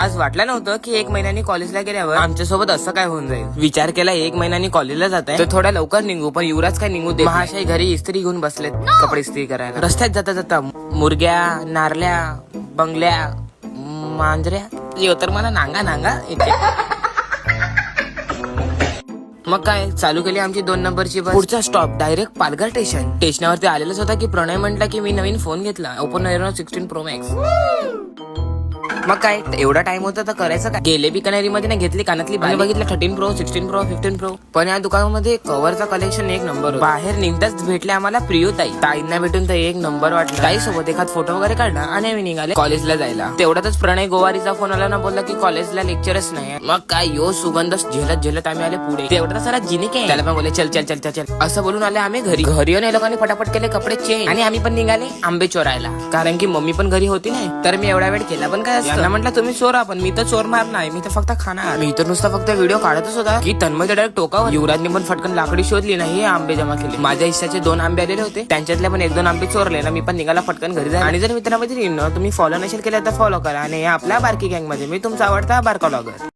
आज वाटलं नव्हतं की 1 महिन्यानी कॉलेजला गेल्यावर आमच्यासोबत असं काय होऊन जाईल. विचार केला 1 महिन्यानी कॉलेजला जात आहे तर थोड्या लवकर निघू, पण युवराज काय निघू दे. महाशय घरी इस्त्री घेऊन बसलेत कपडे इस्त्री करायला. रस्त्यात जाता जाता मुर्ग्या, नारल्या, बंगल्या, मांजऱ्या येऊ तर मला नांगा नांगा येते. मग काय चालू केली आमची 2 नंबरची बस. पुढचा स्टॉप डायरेक्ट पालघर स्टेशन. स्टेशनावरती आलेलंच होता की प्रणय म्हटला की मी नवीन फोन घेतला, ओपो Reno 16 Pro Max. मग काय एवढा टाइम होता तर करायचं काय. गेले बिकानेरी मध्ये ना घेतली कानातली बाली, बघितलं 13 Pro, 16 Pro, 15 Pro. पण या दुकानामध्ये कव्हरचा कलेक्शन 1 नंबर. बाहेर निघताच भेटले आम्हाला प्रियोताई. ताईंना भेटून तर 1 नंबर वाटलं. ताई सोबत एखाद फोटो वगैरे काढला आणि आम्ही निघाले कॉलेजला जायला. तेवढ्यातच प्रणय गोवारीचा फोन आला ना, बोलला की कॉलेजला लेक्चरच नाही. मग काय यो सुगंध झेलत झेलत आम्ही आले पुढे. तेवढ्यात सारा जिने काय त्याला पण बोले चल चल चल चल चल असं बोलून आले आम्ही घरी. घरी येऊन लोकांनी फटाफट केले कपडे चेंज आणि आम्ही पण निघाले आंबे चोरायला. कारण की मम्मी पण घरी होती नाही, तर मी एवढा वेळ केला पण काय असतं. म्हटलं तुम्ही चोरा, पण मी तर चोर मार नाही, मी तर फक्त खाणार. मी तर नुसता फक्त व्हिडिओ काढतच होता की तन्मय डायरेक्ट टोकावर. युवराजने पण फटकन लाकडी शोधली नाही, आंबे जमा केले. माझ्या हिस्साचे 2 आंबे आलेले होते, त्यांच्यातले पण 1-2 आंबे चोरले ना. मी पण निघाला फटकन घरी जायला. आणि जर मित्रांमध्ये तुम्ही फॉलो नसेल केलं तर फॉलो करा. आणि आपल्या बारकी गँग मध्ये मी तुमचा आवडता बारका ब्लॉगर.